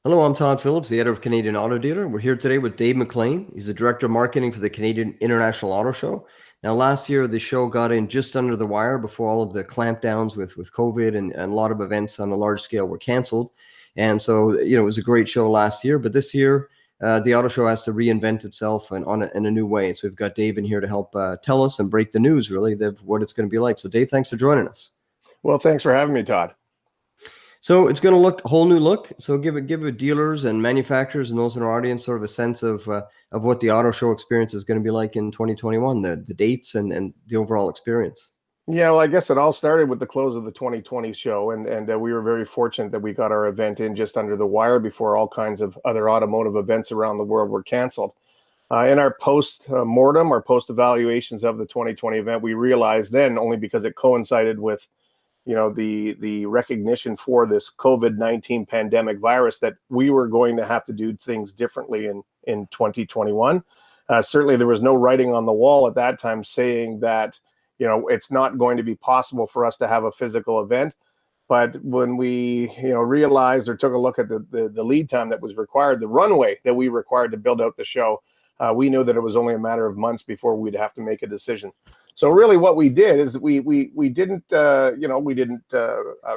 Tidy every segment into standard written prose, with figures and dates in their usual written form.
Hello, I'm Todd Phillips, the editor of Canadian Auto Dealer. We're here today with Dave McLean. He's the director of marketing for the Canadian International AutoShow. Now, last year, the show got in just under the wire before all of the clampdowns with COVID and a lot of events on a large scale were canceled. And so, it was a great show last year. But this year, the auto show has to reinvent itself in a new way. So we've got Dave in here to help tell us and break the news, really, of what it's going to be like. So, Dave, thanks for joining us. Well, thanks for having me, Todd. So it's going to look a whole new look. So give dealers and manufacturers and those in our audience sort of a sense of what the auto show experience is going to be like in 2021, the dates and the overall experience. Yeah, well, I guess it all started with the close of the 2020 show, and we were very fortunate that we got our event in just under the wire before all kinds of other automotive events around the world were canceled. In our post-mortem or post-evaluations of the 2020 event, we realized then, only because it coincided with the recognition for this COVID-19 pandemic virus, that we were going to have to do things differently in 2021. Certainly, there was no writing on the wall at that time saying that it's not going to be possible for us to have a physical event. But when we realized or took a look at the lead time that was required, the runway that we required to build out the show, we knew that it was only a matter of months before we'd have to make a decision. So really, what we did is we didn't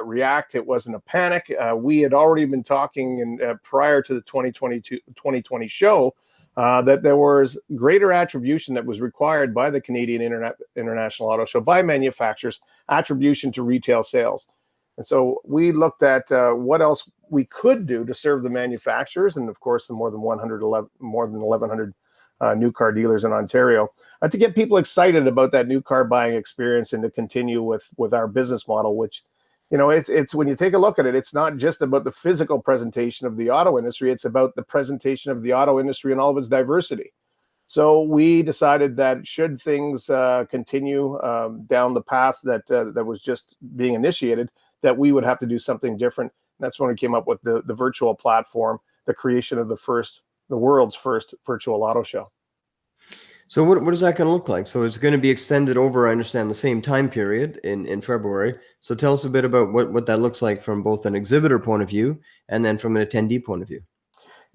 react. It wasn't a panic. We had already been talking prior to the 2020 show that there was greater attribution that was required by the Canadian International Auto Show, by manufacturers, attribution to retail sales. And so we looked at what else we could do to serve the manufacturers, and of course the more than 1,100 new car dealers in Ontario, to get people excited about that new car buying experience and to continue with our business model, which, it's when you take a look at it, it's not just about the physical presentation of the auto industry, it's about the presentation of the auto industry and all of its diversity. So we decided that should things continue down the path that was just being initiated, that we would have to do something different. And that's when we came up with the virtual platform, the creation of the world's first virtual auto show. So what is that going to look like? So it's going to be extended over, I understand, the same time period in February. So tell us a bit about what that looks like from both an exhibitor point of view and then from an attendee point of view.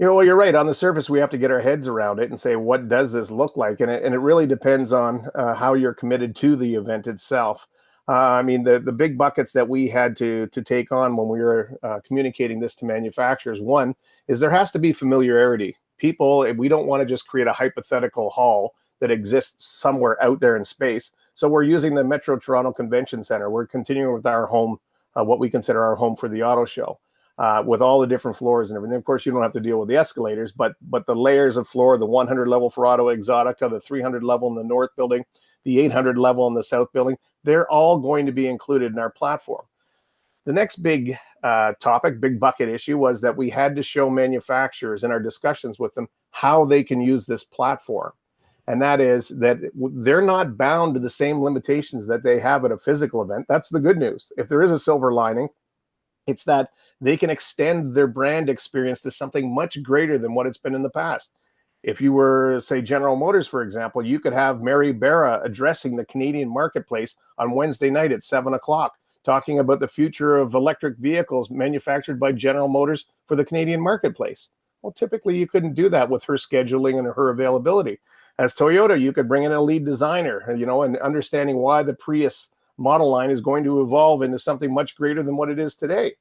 Well, you're right. On the surface, we have to get our heads around it and say, what does this look like? And it really depends on how you're committed to the event itself. The big buckets that we had to take on when we were communicating this to manufacturers, one is there has to be familiarity. We don't want to just create a hypothetical hall that exists somewhere out there in space. So we're using the Metro Toronto Convention Center. We're continuing with our home, what we consider our home for the auto show, with all the different floors and everything. Of course, you don't have to deal with the escalators, but the layers of floor, the 100 level for Auto Exotica, the 300 level in the north building, the 800 level in the south building, they're all going to be included in our platform. The next big big bucket issue was that we had to show manufacturers in our discussions with them how they can use this platform. And that is that they're not bound to the same limitations that they have at a physical event. That's the good news. If there is a silver lining, it's that they can extend their brand experience to something much greater than what it's been in the past. If you were, say, General Motors, for example, you could have Mary Barra addressing the Canadian marketplace on Wednesday night at 7 o'clock, talking about the future of electric vehicles manufactured by General Motors for the Canadian marketplace. Well, typically you couldn't do that with her scheduling and her availability. As Toyota, you could bring in a lead designer, and understanding why the Prius model line is going to evolve into something much greater than what it is today.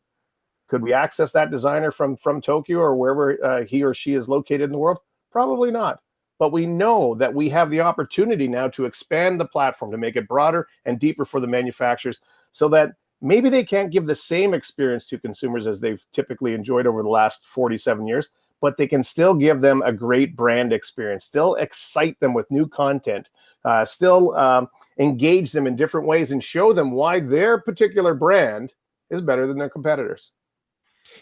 Could we access that designer from Tokyo or wherever he or she is located in the world? Probably not. But we know that we have the opportunity now to expand the platform, to make it broader and deeper for the manufacturers, so that maybe they can't give the same experience to consumers as they've typically enjoyed over the last 47 years, but they can still give them a great brand experience, still excite them with new content, still engage them in different ways and show them why their particular brand is better than their competitors.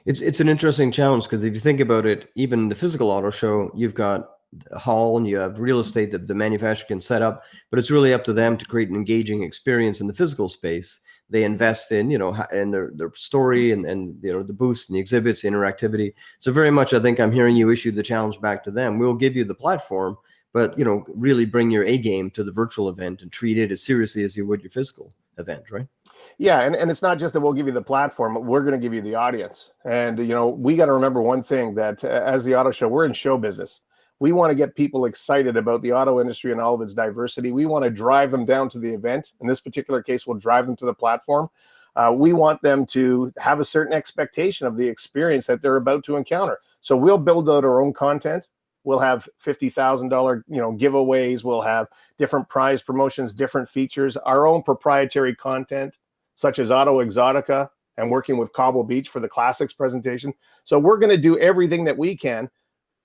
It's an interesting challenge because if you think about it, even the physical auto show, you've got a hall and you have real estate that the manufacturer can set up, but it's really up to them to create an engaging experience in the physical space. They invest in, in their story and the booths and the exhibits, the interactivity. So very much, I think I'm hearing you issue the challenge back to them. We'll give you the platform, but really bring your A game to the virtual event and treat it as seriously as you would your physical event, right? Yeah, and it's not just that we'll give you the platform, but we're going to give you the audience. And we got to remember one thing, that as the auto show, we're in show business. We want to get people excited about the auto industry and all of its diversity. We want to drive them down to the event. In this particular case, we'll drive them to the platform. We want them to have a certain expectation of the experience that they're about to encounter. So we'll build out our own content. We'll have $50,000, giveaways. We'll have different prize promotions, different features, our own proprietary content, such as Auto Exotica and working with Cobble Beach for the classics presentation. So we're going to do everything that we can,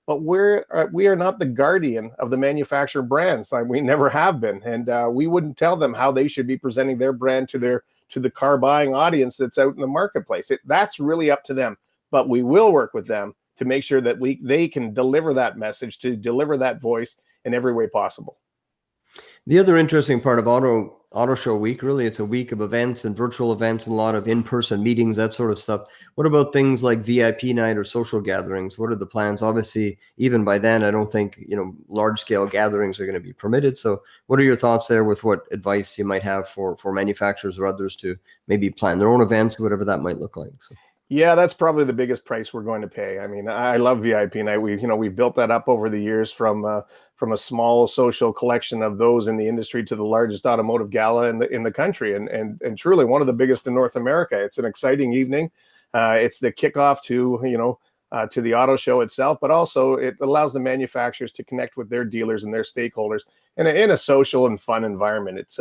but we are not the guardian of the manufacturer brands. Like, we never have been, and we wouldn't tell them how they should be presenting their brand to the car buying audience that's out in the marketplace. That's really up to them. But we will work with them to make sure that they can deliver that message, to deliver that voice in every way possible. The other interesting part of Auto Show Week, really, it's a week of events and virtual events and a lot of in-person meetings, that sort of stuff. What about things like VIP night or social gatherings? What are the plans? Obviously, even by then, I don't think, large-scale gatherings are going to be permitted. So what are your thoughts there, with what advice you might have for manufacturers or others to maybe plan their own events, whatever that might look like? So. Yeah, that's probably the biggest price we're going to pay. I mean, I love VIP night. We've built that up over the years from a small social collection of those in the industry to the largest automotive gala in the country, and truly one of the biggest in North America. It's an exciting evening. It's the kickoff to the auto show itself, but also it allows the manufacturers to connect with their dealers and their stakeholders in a social and fun environment. It's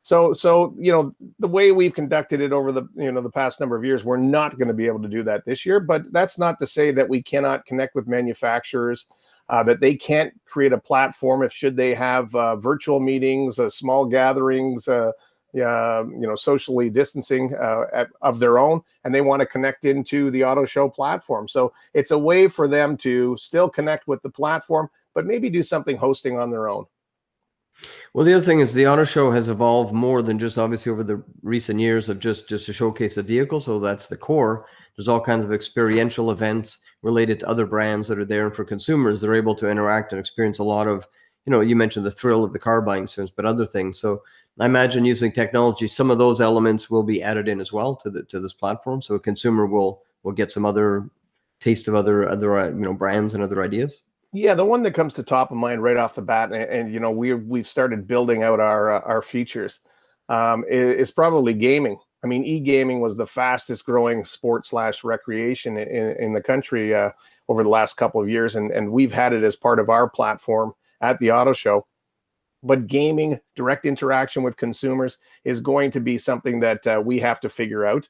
So the way we've conducted it over the past number of years, we're not going to be able to do that this year. But that's not to say that we cannot connect with manufacturers, that they can't create a platform if should they have virtual meetings, small gatherings, socially distancing of their own, and they want to connect into the auto show platform. So it's a way for them to still connect with the platform, but maybe do something hosting on their own. Well, the other thing is the auto show has evolved more than just, obviously, over the recent years of just to showcase a vehicle. So that's the core. There's all kinds of experiential events related to other brands that are there, and for consumers, they're able to interact and experience a lot of, you mentioned the thrill of the car buying experience, but other things. So I imagine using technology, some of those elements will be added in as well to this platform. So a consumer will get some other taste of other brands and other ideas. Yeah, the one that comes to top of mind right off the bat, and we've started building out our features, is probably gaming. I mean, e-gaming was the fastest growing sport/recreation in the country over the last couple of years, and we've had it as part of our platform at the auto show. But gaming, direct interaction with consumers, is going to be something that we have to figure out.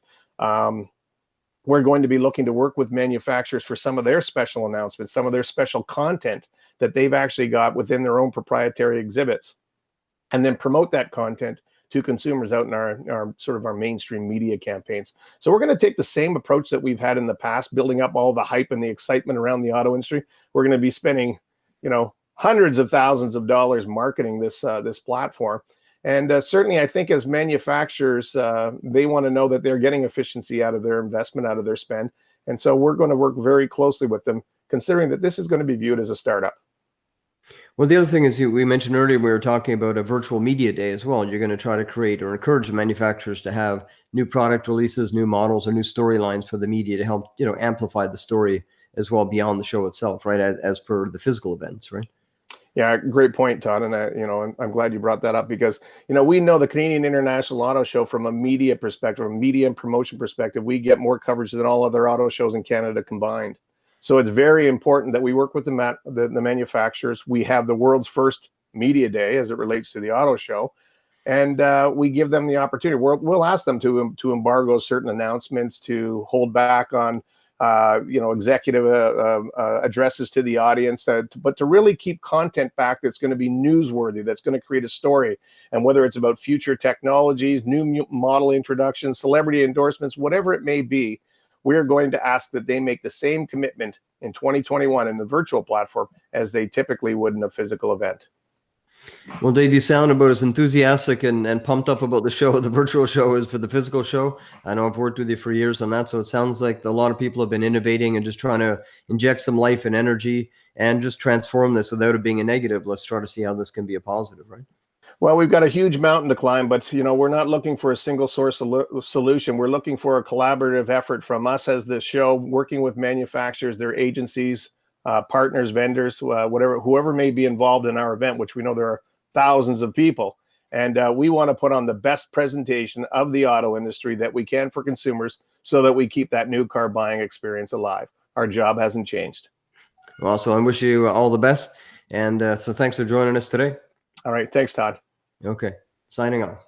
We're going to be looking to work with manufacturers for some of their special announcements, some of their special content that they've actually got within their own proprietary exhibits, and then promote that content to consumers out in our sort of our mainstream media campaigns. So we're going to take the same approach that we've had in the past, building up all the hype and the excitement around the auto industry. We're going to be spending, hundreds of thousands of dollars marketing this platform. And certainly, I think as manufacturers, they want to know that they're getting efficiency out of their investment, out of their spend. And so we're going to work very closely with them, considering that this is going to be viewed as a startup. Well, the other thing is, we mentioned earlier, we were talking about a virtual media day as well. You're going to try to create or encourage manufacturers to have new product releases, new models, or new storylines for the media to help, amplify the story as well beyond the show itself, right? As per the physical events, right? Yeah, great point, Todd. And I'm glad you brought that up, because we know the Canadian International Auto Show, from a media perspective, a media and promotion perspective, we get more coverage than all other auto shows in Canada combined. So it's very important that we work with the manufacturers. We have the world's first media day as it relates to the auto show, and we give them the opportunity. We'll ask them to embargo certain announcements, to hold back on executive addresses to the audience, but to really keep content back that's going to be newsworthy, that's going to create a story. And whether it's about future technologies, new model introductions, celebrity endorsements, whatever it may be, we're going to ask that they make the same commitment in 2021 in the virtual platform as they typically would in a physical event. Well, Dave, you sound about as enthusiastic and pumped up about the show, the virtual show, as for the physical show. I know I've worked with you for years on that, so it sounds like a lot of people have been innovating and just trying to inject some life and energy and just transform this without it being a negative. Let's try to see how this can be a positive, right? Well, we've got a huge mountain to climb, but we're not looking for a single source solution. We're looking for a collaborative effort from us as the show, working with manufacturers, their agencies, partners, vendors, whoever may be involved in our event, which we know there are thousands of people. And we want to put on the best presentation of the auto industry that we can for consumers so that we keep that new car buying experience alive. Our job hasn't changed. Well, so I wish you all the best. And so thanks for joining us today. All right. Thanks, Todd. Okay. Signing off.